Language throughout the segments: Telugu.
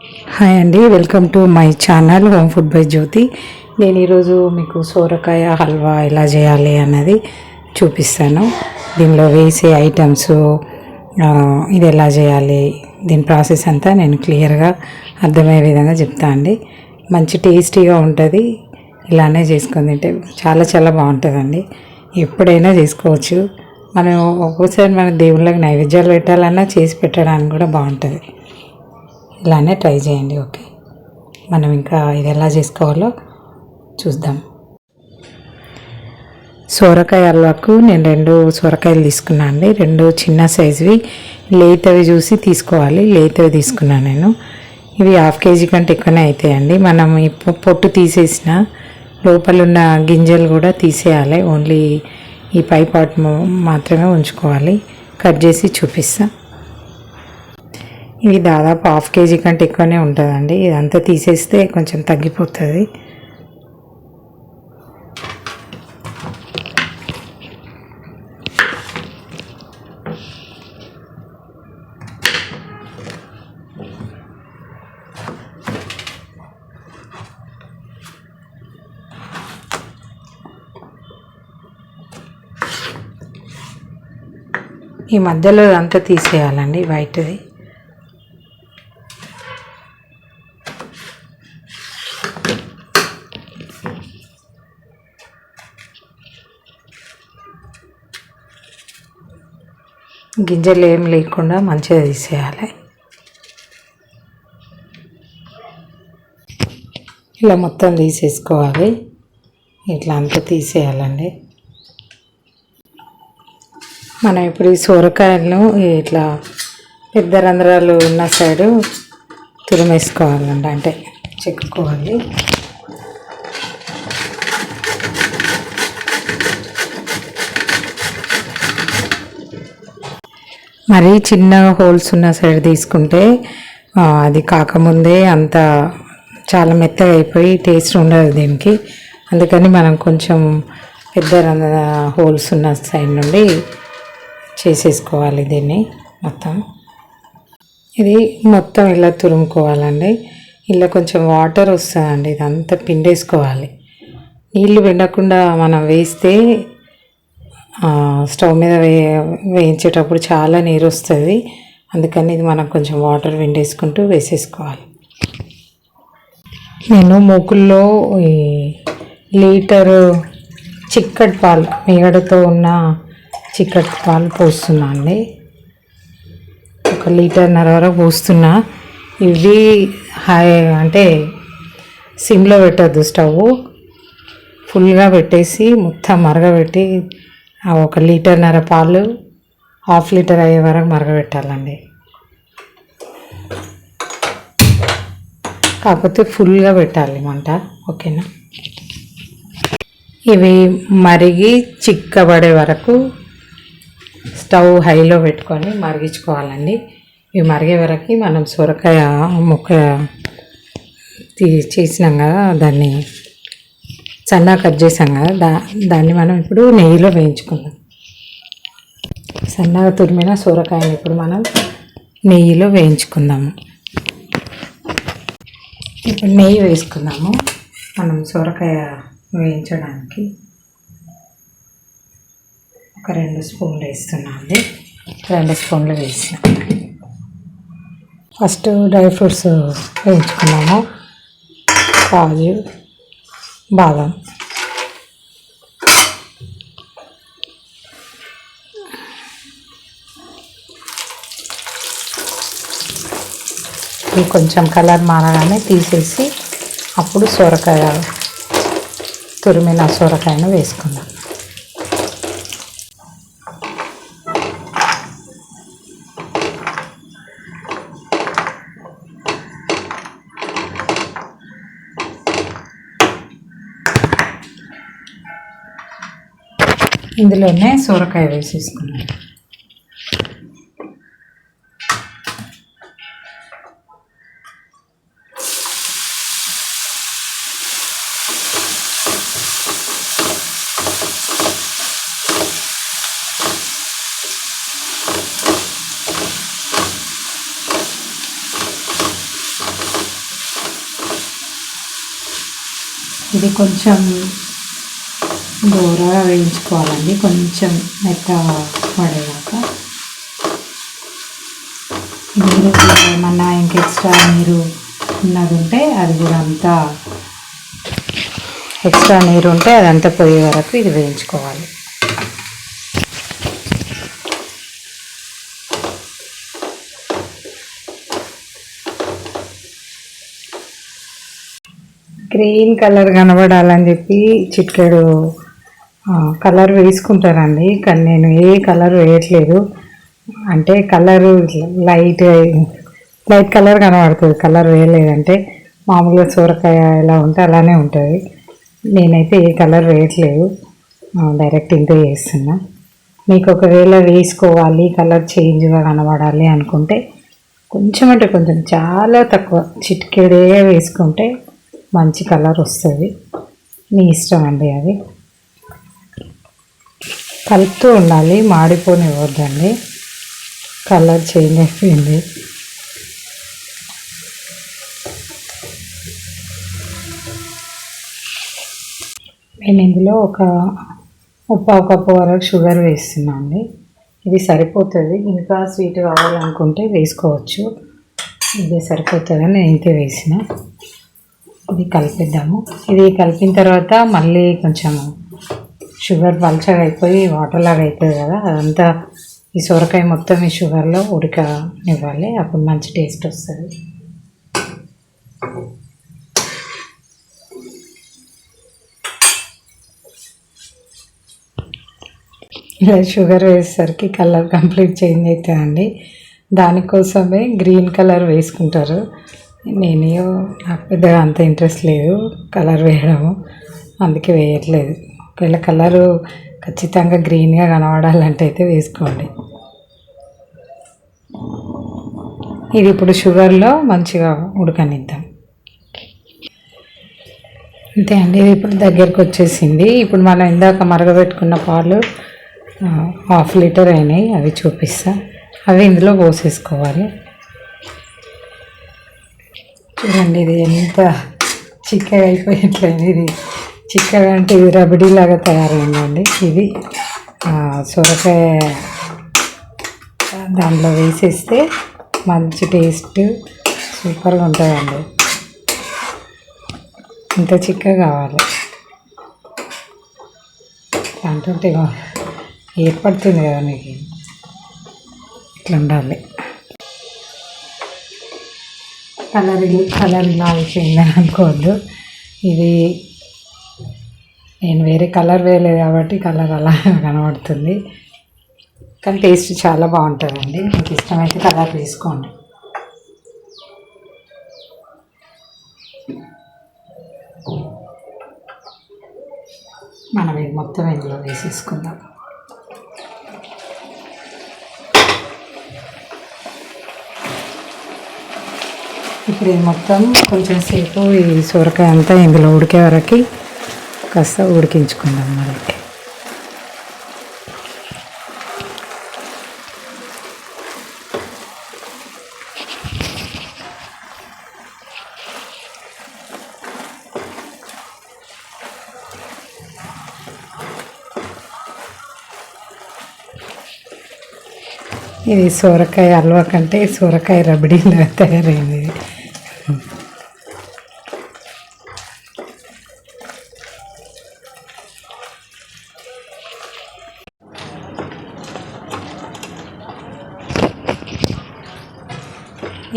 హాయ్ అండి, welcome to my channel home food by Jyothi. నేను ఈరోజు మీకు సోరకాయ హల్వా ఎలా చేయాలి అన్నది చూపిస్తాను. దీనిలో వేసే ఐటమ్స్, ఇది ఎలా చేయాలి, దీని ప్రాసెస్ అంతా నేను క్లియర్గా అర్థమయ్యే విధంగా చెప్తాను అండి. మంచి టేస్టీగా ఉంటుంది. ఇలానే చేసుకొని తింటే చాలా చాలా బాగుంటుందండి. ఎప్పుడైనా చేసుకోవచ్చు. మనం ఒక్కోసారి మన దేవుళ్ళకి నైవేద్యాలు పెట్టాలన్నా చేసి పెట్టడానికి కూడా బాగుంటుంది. ఇలానే ట్రై చేయండి. ఓకే, మనం ఇంకా ఇది ఎలా చేసుకోవాలో చూద్దాం. సొరకాయ హల్వాకు నేను 2 సొరకాయలు తీసుకున్నాను అండి. 2 చిన్న సైజువి లేతవి చూసి తీసుకోవాలి. లేతవి తీసుకున్నాను నేను. ఇవి 1/2 కేజీ కంటే ఎక్కువనే అవుతాయండి. మనం ఈ పొట్టు తీసేసిన లోపల ఉన్న గింజలు కూడా తీసేయాలి. ఓన్లీ ఈ పై పార్ట్ మాత్రమే ఉంచుకోవాలి. కట్ చేసి చూపిస్తాను. ఇవి దాదాపు 1/2 కేజీ కంటే ఎక్కువనే ఉంటుందండి. ఇదంతా తీసేస్తే కొంచెం తగ్గిపోతుంది. ఈ మధ్యలో అంతా తీసేయాలండి, వైట్ది. గింజలు ఏం లేకుండా మంచిగా తీసేయాలి. ఇలా మొత్తం తీసేసుకోవాలి. ఇట్లా అంతా తీసేయాలండి. మనం ఇప్పుడు ఈ సొరకాయలను ఇట్లా పెద్ద రంధ్రాలు ఉన్న సైడు తురిమేసుకోవాలండి, అంటే చెక్కుకోవాలి. మరి చిన్న హోల్స్ ఉన్న సైడ్ తీసుకుంటే అది కాకముందే అంత చాలా మెత్తగా అయిపోయి టేస్ట్ ఉండదు దీనికి. అందుకని మనం కొంచెం పెద్ద హోల్స్ ఉన్న సైడ్ నుండి చేసేసుకోవాలి దీన్ని మొత్తం. ఇది మొత్తం ఇలా తురుముకోవాలండి. ఇలా కొంచెం వాటర్ వస్తుందండి, ఇదంతా పిండేసుకోవాలి. నీళ్ళు పిండకుండా మనం వేస్తే స్టవ్ మీద వేయించేటప్పుడు చాలా నీరు వస్తుంది. అందుకని ఇది మనం కొంచెం వాటర్ పిండేసుకుంటూ వేసేసుకోవాలి. నేను మూకుల్లో ఈ లీటరు చిక్కటి పాలు, మీగడతో ఉన్న చిక్కటి పాలు పోస్తున్నా అండి. 1.5 లీటర్ వరకు పోస్తున్నా. ఇవి హై అంటే సిమ్లో పెట్టద్దు, స్టవ్ ఫుల్గా పెట్టేసి మొత్తం మరగబెట్టి 1.5 లీటర్ పాలు 1/2 లీటర్ అయ్యే వరకు మరగబెట్టాలండి. కాకపోతే ఫుల్గా పెట్టాలి మంట. ఓకేనా? ఇవి మరిగి చిక్కబడే వరకు స్టవ్ హైలో పెట్టుకొని మరిగించుకోవాలండి. ఇవి మరిగే వరకు మనం సొరకాయ ముక్క చేసినాం కదా, దాన్ని సన్నగా కట్ చేసాం కదా, దాన్ని మనం ఇప్పుడు నెయ్యిలో వేయించుకుందాం. సన్నగా తురిమిన సొరకాయని ఇప్పుడు మనం నెయ్యిలో వేయించుకుందాము. ఇప్పుడు నెయ్యి వేసుకుందాము. మనం సొరకాయ వేయించడానికి ఒక 2 స్పూన్లు వేస్తున్నాం అండి. 2 స్పూన్లు వేసాం. ఫస్ట్ డ్రై ఫ్రూట్స్ వేయించుకున్నాము. కాజు, బాదం, ఇవి కొంచెం కలర్ మారగానే తీసేసి అప్పుడు సొరకాయ, తురిమిన సొరకాయను వేసుకుందాం. ఇందులోనే సొరకాయ వేసేసుకున్నాం. ఇది కొంచెం దూరగా వేయించుకోవాలండి, కొంచెం మెత్తగా పడేదాకా. నీరు ఏమన్నా ఇంక ఎక్స్ట్రా నీరు ఉన్నది ఉంటే అది కూడా అంతా, ఎక్స్ట్రా నీరు ఉంటే అదంతా పోయే వరకు ఇది వేయించుకోవాలి. గ్రీన్ కలర్ కనబడాలని చెప్పి చిటికెడు కలర్ వేసుకుంటారండి, కానీ నేను ఏ కలర్ వేయట్లేదు. అంటే కలరు లైట్ లైట్ కలర్ కనబడుతుంది, కలర్ వేయలేదంటే మామూలుగా సొరకాయ ఎలా ఉంటే అలానే ఉంటుంది. నేనైతే ఏ కలర్ వేయట్లేదు, డైరెక్ట్ ఇంతే చేస్తున్నా. మీకు ఒకవేళ వేసుకోవాలి, కలర్ చేంజ్గా కనబడాలి అనుకుంటే కొంచెం అంటే కొంచెం, చాలా తక్కువ చిటికెడే వేసుకుంటే మంచి కలర్ వస్తుంది. మీ ఇష్టం అండి, అది కలుపుతూ ఉండాలి, మాడిపోనివ్వద్దండి. కలర్ చేంజ్ అయిపోయింది. నేను ఇందులో ఒక ముప్పావు కప్పు వరకు షుగర్ వేస్తున్నాను అండి. ఇది సరిపోతుంది, ఇంకా స్వీట్ కావాలనుకుంటే వేసుకోవచ్చు. ఇది సరిపోతుందని నేను ఇంతే వేసిన. ఇది కలిపిద్దాము. ఇది కలిపిన తర్వాత మళ్ళీ కొంచెం షుగర్ పల్చగా అయిపోయి వాటర్ లాగా అవుతుంది కదా, అదంతా ఈ సొరకాయ మొత్తం ఈ షుగర్లో ఉడకనివ్వాలి, అప్పుడు మంచి టేస్ట్ వస్తుంది. ఇలా షుగర్ వేసేసరికి కలర్ కంప్లీట్ చేంజ్ అవుతుందండి. దానికోసమే గ్రీన్ కలర్ వేసుకుంటారు. నాకు పెద్దగా అంత ఇంట్రెస్ట్ లేదు కలర్ వేయడము, అందుకే వేయట్లేదు. ఒకవేళ కలరు ఖచ్చితంగా గ్రీన్గా కనబడాలంటే అయితే వేసుకోండి. ఇది ఇప్పుడు షుగర్లో మంచిగా ఉడకనిద్దాం. అంతే అండి, ఇది ఇప్పుడు దగ్గరికి వచ్చేసింది. ఇప్పుడు మనం ఇందాక మరగబెట్టుకున్న పాలు 1/2 లీటర్ అయినాయి, అవి చూపిస్తా. అవి ఇందులో పోసేసుకోవాలి. చూడండి, ఇది ఎంత చిక్కగా అయిపోయినట్లయింది. ఇది చిక్కగా అంటే ఇది రబడీలాగా తయారైందండి. ఇది సొరకాయ దాంట్లో వేసేస్తే మంచి టేస్ట్ సూపర్గా ఉంటుందండి. ఇంత చిక్కగా కావాలి, అంటుంటే ఏర్పడుతుంది కదా మీకు, ఇట్లా ఉండాలి. కలర్ ఇలా అయిపోయిందని అనుకోవద్దు. ఇది నేను వేరే కలర్ వేయలేదు కాబట్టి కలర్ అలా కనబడుతుంది, కానీ టేస్ట్ చాలా బాగుంటుందండి. మీకు ఇష్టమైతే కలర్ తీసుకోండి. మనం ఇది మొత్తం ఇందులో వేసేసుకుందాం. ఇప్పుడు ఇది మొత్తం కొంచెం సేపు ఈ సొరకాయ అంతా ఇందులో ఉడికే వరకు కాస్త ఉడికించుకుందాం. మరి ఇది సొరకాయ హల్వా కంటే సొరకాయ రబడీలాగా తయారైంది.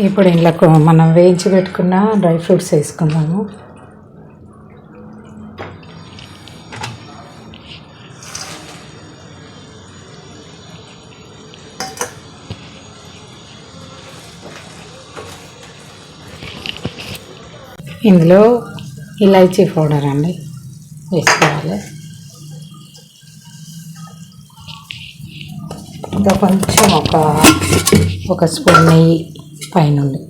ఇప్పుడు ఇందులో మనం వేయించి పెట్టుకున్న డ్రై ఫ్రూట్స్ వేసుకుందాము. ఇందులో ఇలాచీ పౌడర్ అండి వేసుకోవాలి. ఇంకా కొంచెం ఒక స్పూన్ నెయ్యి పైనుండి.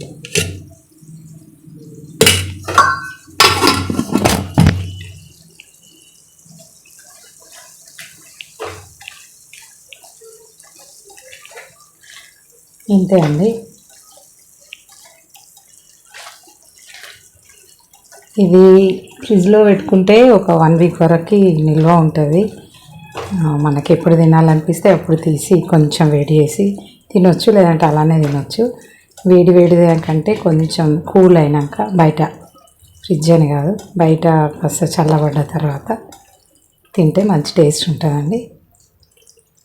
ఇంతే అండి. ఇది ఫ్రిడ్జ్లో పెట్టుకుంటే ఒక 1 వీక్ వరకు నిల్వ ఉంటుంది. మనకి ఎప్పుడు తినాలనిపిస్తే అప్పుడు తీసి కొంచెం వేడి చేసి తినొచ్చు, లేదంటే అలానే తినొచ్చు. వేడి కంటే కొంచెం కూల్ అయినాక బయట, ఫ్రిడ్జ్ అని కాదు, బయట కాస్త చల్లబడ్డ తర్వాత తింటే మంచి టేస్ట్ ఉంటుందండి.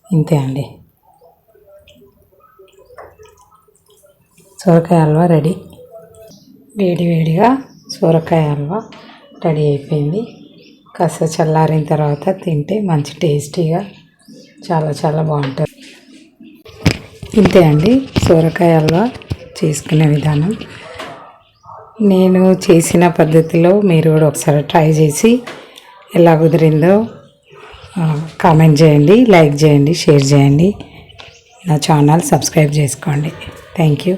ఇంతే అండి, సొరకాయ హల్వా రెడీ. వేడిగా సొరకాయ హల్వా రెడీ అయిపోయింది. కాస్త చల్లారిన తర్వాత తింటే మంచి టేస్టీగా చాలా బాగుంటుంది. ఇంతే అండి, సొరకాయ హల్వా చేసుకునే విధానం. నేను చేసిన పద్ధతిలో మీరు కూడా ఒకసారి ట్రై చేసి ఎలా కుదిరిందో కామెంట్ చేయండి, లైక్ చేయండి, షేర్ చేయండి. నా ఛానల్ సబ్స్క్రైబ్ చేసుకోండి. Thank you.